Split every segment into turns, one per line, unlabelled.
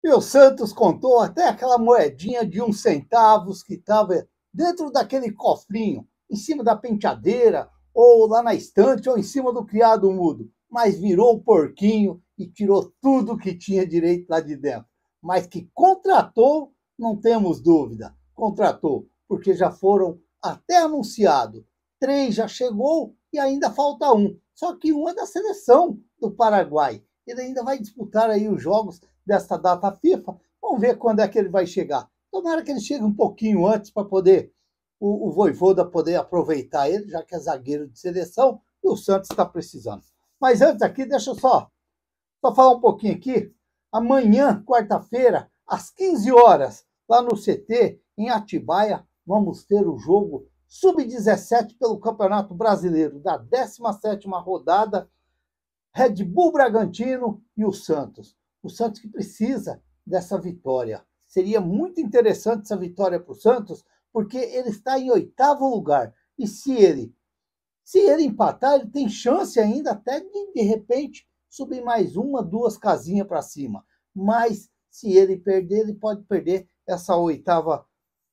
E o Santos contou até aquela moedinha de 1 centavo que estava dentro daquele cofrinho, em cima da penteadeira, ou lá na estante, ou em cima do criado mudo. Mas virou o porquinho e tirou tudo que tinha direito lá de dentro. Mas que contratou, não temos dúvida. Contratou, porque já foram até anunciado. 3 já chegou e ainda falta um. Só que um é da seleção do Paraguai. Ele ainda vai disputar aí os jogos desta data FIFA. Vamos ver quando é que ele vai chegar. Tomara que ele chegue um pouquinho antes para poder o Vojvoda poder aproveitar ele, já que é zagueiro de seleção e o Santos está precisando. Mas antes aqui, deixa eu só falar um pouquinho aqui. Amanhã, quarta-feira, às 15 horas, lá no CT, em Atibaia, vamos ter o jogo Sub-17 pelo Campeonato Brasileiro, da 17ª rodada, Red Bull Bragantino e o Santos. O Santos que precisa dessa vitória. Seria muito interessante essa vitória para o Santos, porque ele está em 8º lugar. E se ele empatar, ele tem chance ainda até de repente, subir mais 1, 2 casinhas para cima. Mas se ele perder, ele pode perder essa 8ª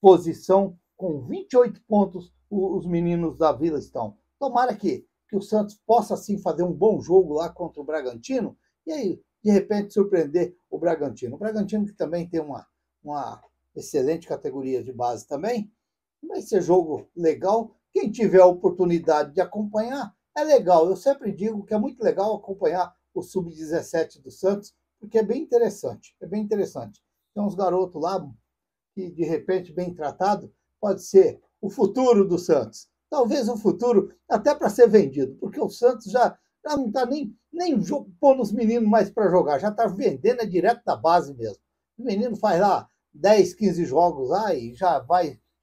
posição com 28 pontos. Os meninos da Vila estão. Tomara que o Santos possa, sim, fazer um bom jogo lá contra o Bragantino e aí, de repente, surpreender o Bragantino. O Bragantino que também tem uma excelente categoria de base também. Vai ser jogo legal. Quem tiver a oportunidade de acompanhar, é legal. Eu sempre digo que é muito legal acompanhar o Sub-17 do Santos, porque é bem interessante. É bem interessante. Tem uns garotos lá que, de repente, bem tratado, pode ser o futuro do Santos. Talvez o futuro até para ser vendido, porque o Santos já não está nem pondo os meninos mais para jogar, já está vendendo direto da base mesmo. O menino faz lá 10, 15 jogos lá e já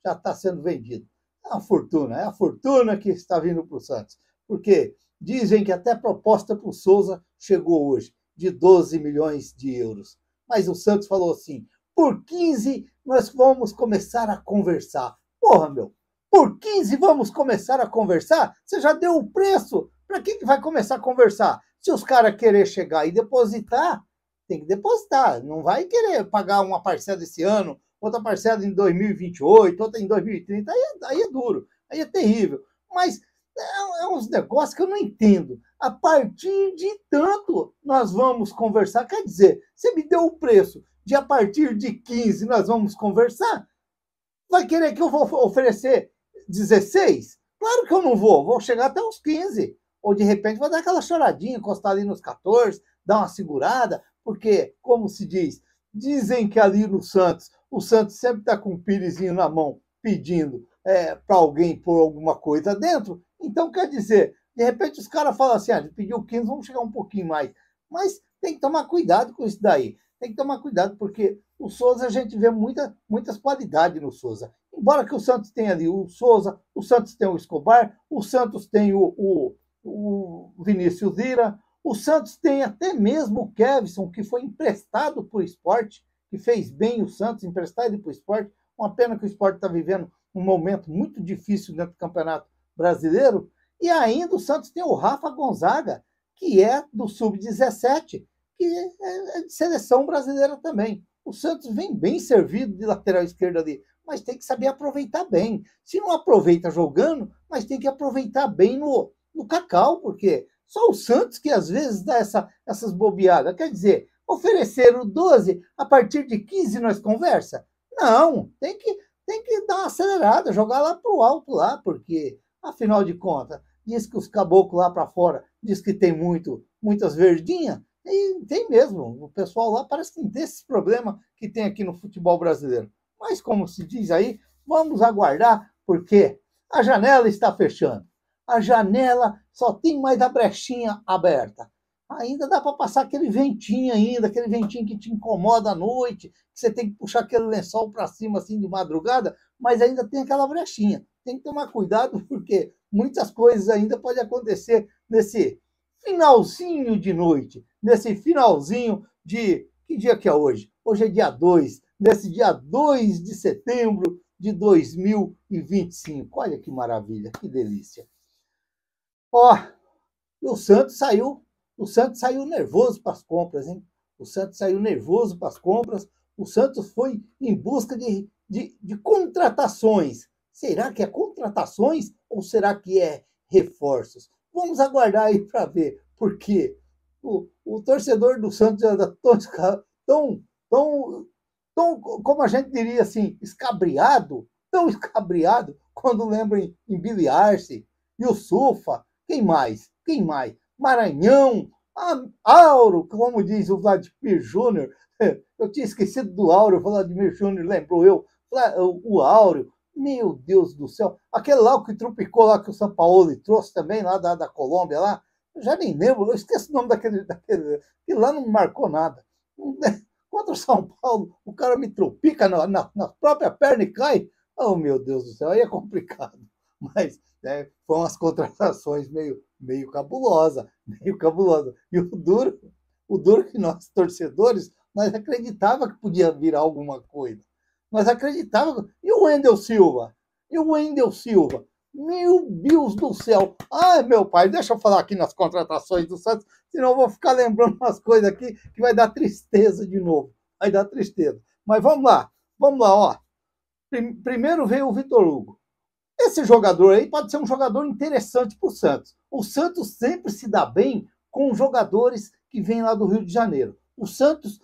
está sendo vendido. É a fortuna que está vindo para o Santos, porque dizem que até proposta para o Souza chegou hoje, de 12 milhões de euros. Mas o Santos falou assim, por 15 nós vamos começar a conversar. Porra, meu, por 15 vamos começar a conversar? Você já deu o preço? Para que vai começar a conversar? Se os caras querer chegar e depositar, tem que depositar. Não vai querer pagar uma parcela esse ano, outra parcela em 2028, outra em 2030. Aí é duro, aí é terrível. Mas é uns negócios que eu não entendo. A partir de tanto nós vamos conversar. Quer dizer, você me deu o preço de a partir de 15 nós vamos conversar? Vai querer que eu vou oferecer 16? Claro que eu não vou chegar até os 15. Ou de repente vou dar aquela choradinha, encostar ali nos 14, dar uma segurada, porque, como se diz, dizem que ali no Santos, o Santos sempre está com um pirizinho na mão, pedindo para alguém pôr alguma coisa dentro. Então, quer dizer, de repente os caras falam assim, ele pediu 15, vamos chegar um pouquinho mais. Mas tem que tomar cuidado com isso daí. Tem que tomar cuidado, porque o Souza, a gente vê muitas qualidades no Souza. Embora que o Santos tenha ali o Souza, o Santos tem o Escobar, o Santos tem o Vinícius Lira, o Santos tem até mesmo o Kevson, que foi emprestado para o esporte, que fez bem o Santos, emprestar ele para o esporte. Uma pena que o esporte está vivendo um momento muito difícil dentro do Campeonato Brasileiro. E ainda o Santos tem o Rafa Gonzaga, que é do Sub-17, que é de seleção brasileira também. O Santos vem bem servido de lateral esquerdo ali, mas tem que saber aproveitar bem. Se não aproveita jogando, mas tem que aproveitar bem no Cacau, porque só o Santos que às vezes dá essas bobeadas. Quer dizer, ofereceram 12, a partir de 15 nós conversa? Não, tem que dar uma acelerada, jogar lá pro alto lá, porque, afinal de contas, diz que os caboclos lá para fora, diz que tem muitas verdinhas, e tem mesmo. O pessoal lá parece que não tem esses problemas que tem aqui no futebol brasileiro. Mas, como se diz aí, vamos aguardar, porque a janela está fechando. A janela só tem mais a brechinha aberta. Ainda dá para passar aquele ventinho ainda, aquele ventinho que te incomoda à noite, que você tem que puxar aquele lençol para cima assim de madrugada, mas ainda tem aquela brechinha. Tem que tomar cuidado, porque muitas coisas ainda podem acontecer nesse finalzinho de noite, nesse finalzinho de... Que dia que é hoje? Hoje é dia 2, nesse dia 2 de setembro de 2025. Olha que maravilha, que delícia. Ó, o Santos saiu nervoso para as compras, hein? O Santos saiu nervoso para as compras, o Santos foi em busca de contratações. Será que é contratações ou será que é reforços? Vamos aguardar aí para ver, porque o torcedor do Santos anda tão, tão, tão, como a gente diria assim, escabriado, tão escabriado, quando lembra em Billy Arce, e o Sufa, quem mais? Quem mais? Maranhão, Auro, como diz o Vladimir Júnior, eu tinha esquecido do Áureo, o Vladimir Júnior lembrou eu, o Áureo, meu Deus do céu, aquele lá que trupicou lá que o São Paulo trouxe também, lá da Colômbia, lá, eu já nem lembro, eu esqueço o nome daquele que lá não marcou nada. Contra o São Paulo, o cara me trupica na própria perna e cai. Oh, meu Deus do céu, aí é complicado. Mas foram as contratações meio cabulosa, meio cabulosa. E o duro que nós, torcedores, nós acreditava que podia virar alguma coisa. Nós acreditávamos. E o Wendel Silva? E o Wendel Silva? Meu Deus do céu! Ai, meu pai, deixa eu falar aqui nas contratações do Santos, senão eu vou ficar lembrando umas coisas aqui que vai dar tristeza de novo. Vai dar tristeza. Mas vamos lá, ó. Primeiro veio o Vitor Hugo. Esse jogador aí pode ser um jogador interessante para o Santos. O Santos sempre se dá bem com jogadores que vêm lá do Rio de Janeiro. O Santos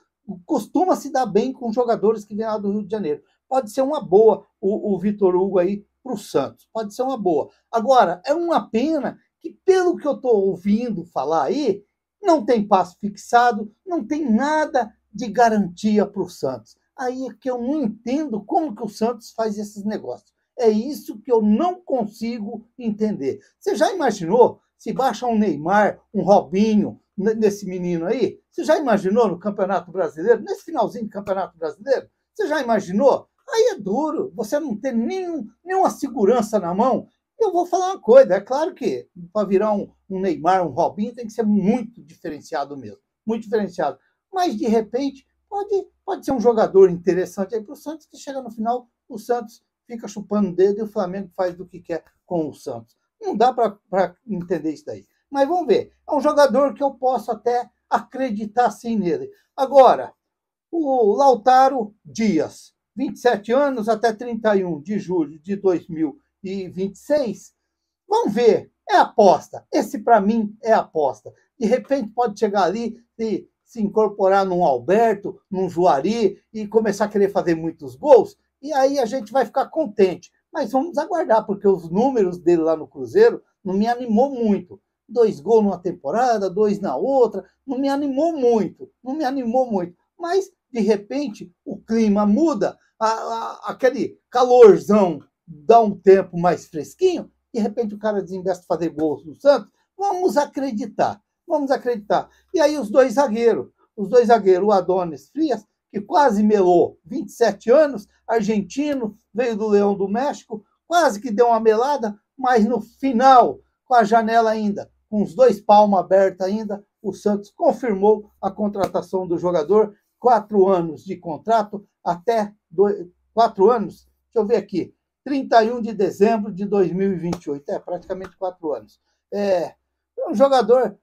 costuma se dar bem com jogadores que vêm lá do Rio de Janeiro. Pode ser uma boa o Vitor Hugo aí para o Santos. Pode ser uma boa. Agora, é uma pena que, pelo que eu estou ouvindo falar aí, não tem passo fixado, não tem nada de garantia para o Santos. Aí é que eu não entendo como que o Santos faz esses negócios. É isso que eu não consigo entender. Você já imaginou se baixa um Neymar, um Robinho, nesse menino aí? Você já imaginou no Campeonato Brasileiro, nesse finalzinho do Campeonato Brasileiro? Você já imaginou? Aí é duro, você não tem nenhuma segurança na mão. Eu vou falar uma coisa, é claro que para virar um Neymar, um Robinho, tem que ser muito diferenciado mesmo, muito diferenciado. Mas, de repente, pode ser um jogador interessante aí para o Santos, que chega no final, o Santos fica chupando o dedo e o Flamengo faz do que quer com o Santos. Não dá para entender isso daí. Mas vamos ver. É um jogador que eu posso até acreditar sim nele. Agora, o Lautaro Dias, 27 anos até 31 de julho de 2026. Vamos ver. É aposta. Esse, para mim, é aposta. De repente, pode chegar ali e se incorporar num Alberto, num Juari e começar a querer fazer muitos gols. E aí a gente vai ficar contente. Mas vamos aguardar, porque os números dele lá no Cruzeiro não me animou muito. 2 gols numa temporada, 2 na outra, não me animou muito. Não me animou muito. Mas, de repente, o clima muda, aquele calorzão dá um tempo mais fresquinho, de repente o cara desinveste fazer gols no Santos. Vamos acreditar. Vamos acreditar. E aí os dois zagueiros, o Adonis Frias, que quase melou, 27 anos, argentino, veio do Leão do México, quase que deu uma melada, mas no final, com a janela ainda, com os 2 palmos abertos ainda, o Santos confirmou a contratação do jogador, 4 anos de contrato, até 4 anos, deixa eu ver aqui, 31 de dezembro de 2028, praticamente 4 anos. É um jogador,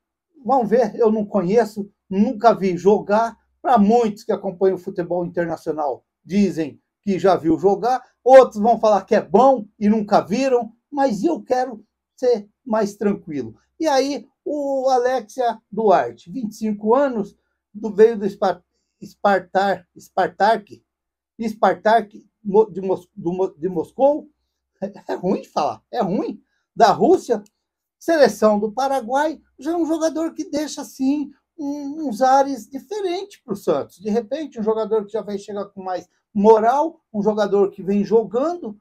vamos ver, eu não conheço, nunca vi jogar. Para muitos que acompanham o futebol internacional, dizem que já viu jogar, outros vão falar que é bom e nunca viram, mas eu quero ser mais tranquilo. E aí, o Alexia Duarte, 25 anos, veio do Spartak de Moscou, é ruim de falar, é ruim, da Rússia, seleção do Paraguai, já é um jogador que deixa assim uns ares diferentes para o Santos. De repente, um jogador que já vai chegar com mais moral, um jogador que vem jogando,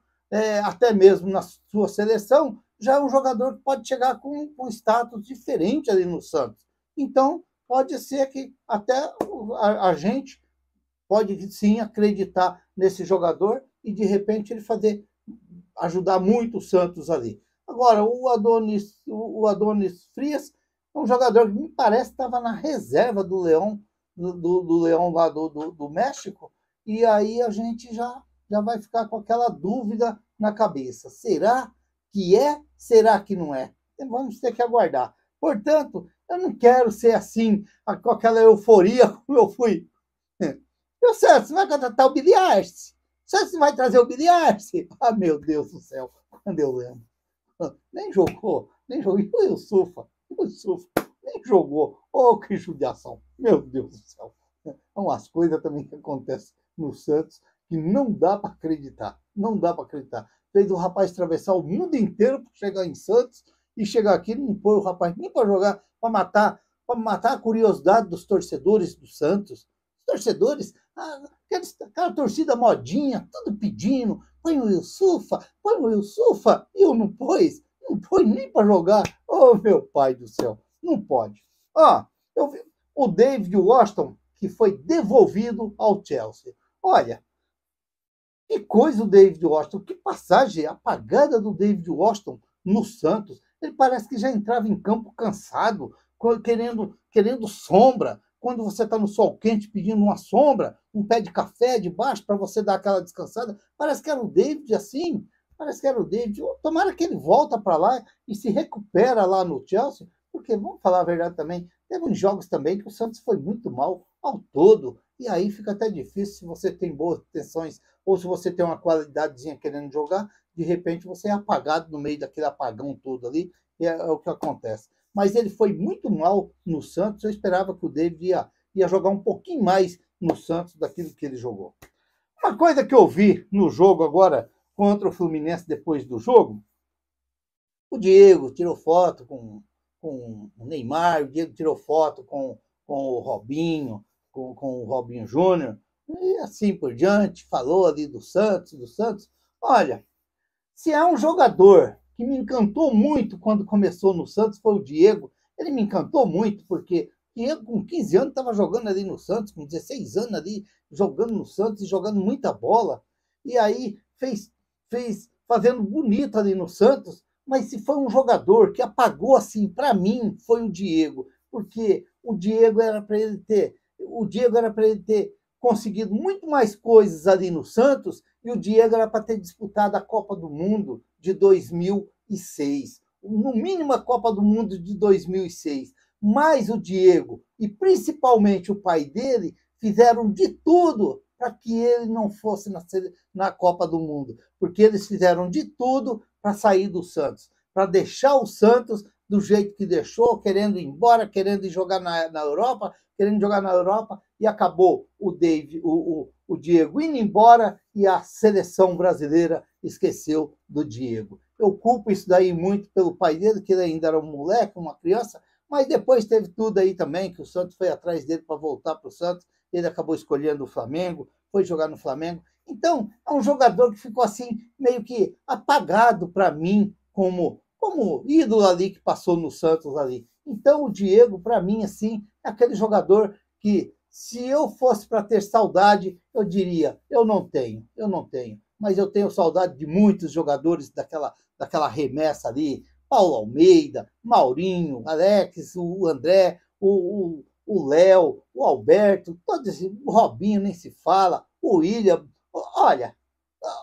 até mesmo na sua seleção, já é um jogador que pode chegar com um status diferente ali no Santos. Então, pode ser que até a gente pode sim acreditar nesse jogador e, de repente, ele ajudar muito o Santos ali. Agora, o Adonis Frias é um jogador que me parece que estava na reserva do Leão, do Leão lá do México, e aí a gente já vai ficar com aquela dúvida na cabeça. Será que é? Será que não é? Vamos ter que aguardar. Portanto, Eu não quero ser assim, com aquela euforia como eu fui. E o Santos vai contratar o Billy Arce. O Santos vai trazer o Billy Arce. Ah, meu Deus do céu, quando eu lembro. Nem jogou, nem jogou. E o Sufa, nem jogou. Oh, que judiação. Meu Deus do céu. São umas coisas também que acontecem no Santos que não dá para acreditar. Não dá para acreditar. Fez o rapaz atravessar o mundo inteiro para chegar em Santos e chegar aqui e não pôr o rapaz nem para jogar, para matar a curiosidade dos torcedores do Santos. Os torcedores, aquela torcida modinha, tudo pedindo, põe o Wilsufa, e eu não pôs nem para jogar. Oh, meu pai do céu, não pode. Eu vi o David Washington, que foi devolvido ao Chelsea. Olha, que coisa o David Washington, que passagem apagada do David Washington no Santos. Ele parece que já entrava em campo cansado, querendo sombra. Quando você está no sol quente pedindo uma sombra, um pé de café debaixo para você dar aquela descansada, parece que era o David assim. Parece que era o David. Tomara que ele volta para lá e se recupera lá no Chelsea, porque, vamos falar a verdade também, teve uns jogos também que o Santos foi muito mal ao todo, e aí fica até difícil se você tem boas intenções ou se você tem uma qualidadezinha querendo jogar, de repente você é apagado no meio daquele apagão todo ali, e é o que acontece. Mas ele foi muito mal no Santos, eu esperava que o David ia jogar um pouquinho mais no Santos daquilo que ele jogou. Uma coisa que eu vi no jogo agora contra o Fluminense depois do jogo, o Diego tirou foto com o Neymar, o Diego tirou foto com o Robinho, com o Robinho Júnior, e assim por diante, falou ali do Santos. Olha, se há um jogador que me encantou muito quando começou no Santos, foi o Diego. Ele me encantou muito, porque Diego, com 15 anos, estava jogando ali no Santos, com 16 anos ali, jogando no Santos e jogando muita bola. E aí fez fazendo bonito ali no Santos, mas se foi um jogador que apagou assim, para mim, foi o Diego, porque o Diego era para ele ter conseguido muito mais coisas ali no Santos, e o Diego era para ter disputado a Copa do Mundo de 2006, no mínimo a Copa do Mundo de 2006. Mas o Diego, e principalmente o pai dele, fizeram de tudo para que ele não fosse na Copa do Mundo, porque eles fizeram de tudo para sair do Santos, para deixar o Santos do jeito que deixou, querendo ir embora, querendo ir jogar na Europa, e acabou o Diego indo embora e a seleção brasileira esqueceu do Diego. Eu culpo isso daí muito pelo pai dele, que ele ainda era um moleque, uma criança, mas depois teve tudo aí também, que o Santos foi atrás dele para voltar para o Santos, ele acabou escolhendo o Flamengo, foi jogar no Flamengo. Então, é um jogador que ficou assim, meio que apagado para mim, como ídolo ali que passou no Santos ali. Então, o Diego, para mim, assim, é aquele jogador que, se eu fosse para ter saudade, eu diria, eu não tenho. Mas eu tenho saudade de muitos jogadores daquela remessa ali, Paulo Almeida, Maurinho, Alex, o André, o Léo, o Alberto, todos esses, o Robinho nem se fala, o William, olha,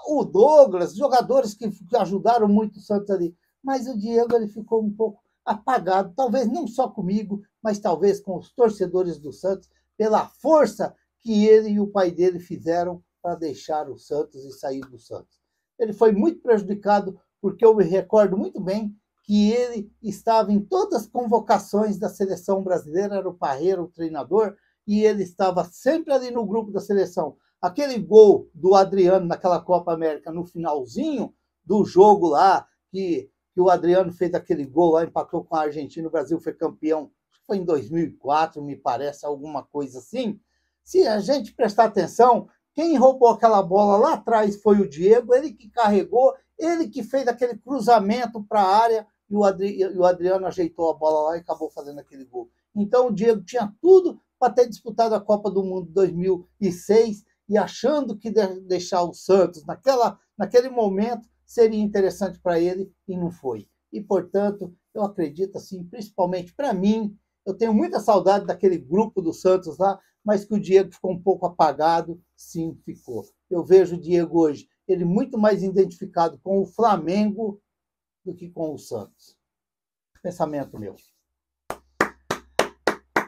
o Douglas, jogadores que ajudaram muito o Santos ali. Mas o Diego ele ficou um pouco apagado, talvez não só comigo, mas talvez com os torcedores do Santos, pela força que ele e o pai dele fizeram para deixar o Santos e sair do Santos. Ele foi muito prejudicado, porque eu me recordo muito bem que ele estava em todas as convocações da seleção brasileira, era o Parreira, o treinador, e ele estava sempre ali no grupo da seleção. Aquele gol do Adriano naquela Copa América, no finalzinho do jogo lá, que o Adriano fez aquele gol lá, empatou com a Argentina, o Brasil foi campeão, foi em 2004, me parece, alguma coisa assim. Se a gente prestar atenção, quem roubou aquela bola lá atrás foi o Diego, ele que carregou, ele que fez aquele cruzamento para a área, e o Adriano ajeitou a bola lá e acabou fazendo aquele gol. Então o Diego tinha tudo para ter disputado a Copa do Mundo 2006 e achando que deixar o Santos naquele momento seria interessante para ele e não foi. E, portanto, eu acredito assim, principalmente para mim, eu tenho muita saudade daquele grupo do Santos lá, mas que o Diego ficou um pouco apagado, sim, ficou. Eu vejo o Diego hoje, ele muito mais identificado com o Flamengo do que com o Santos. Pensamento meu.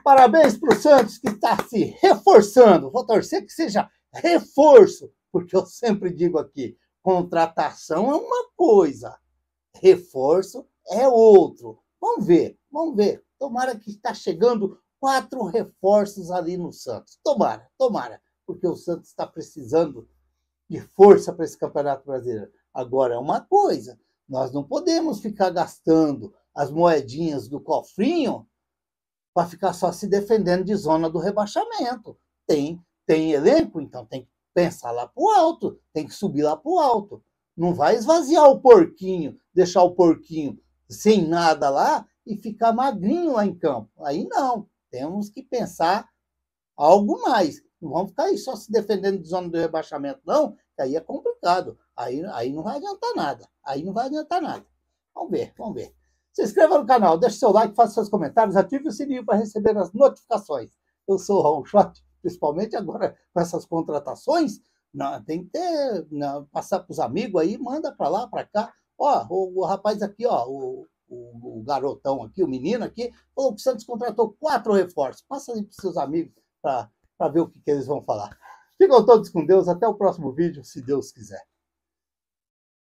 Parabéns para o Santos que está se reforçando. Vou torcer que seja reforço, porque eu sempre digo aqui, contratação é uma coisa, reforço é outro. Vamos ver, vamos ver. Tomara que está chegando 4 reforços ali no Santos. Tomara, tomara, porque o Santos está precisando de força para esse Campeonato Brasileiro. Agora, é uma coisa, nós não podemos ficar gastando as moedinhas do cofrinho para ficar só se defendendo de zona do rebaixamento. Tem elenco, então tem que pensar lá para o alto, tem que subir lá para o alto. Não vai esvaziar o porquinho, deixar o porquinho sem nada lá e ficar magrinho lá em campo. Aí não, temos que pensar algo mais. Não vamos ficar aí só se defendendo de zona do rebaixamento, não, que aí é complicado. Aí não vai adiantar nada. Aí não vai adiantar nada. Vamos ver, vamos ver. Se inscreva no canal, deixe seu like, faça seus comentários, ative o sininho para receber as notificações. Eu sou o Raul Schott, principalmente agora com essas contratações, não, tem que ter, não, passar para os amigos aí, manda para lá, para cá. Ó, o rapaz aqui, ó, o garotão aqui, o menino aqui, falou que o Santos contratou 4 reforços. Passa aí para os seus amigos para ver o que eles vão falar. Ficam todos com Deus, até o próximo vídeo, se Deus quiser.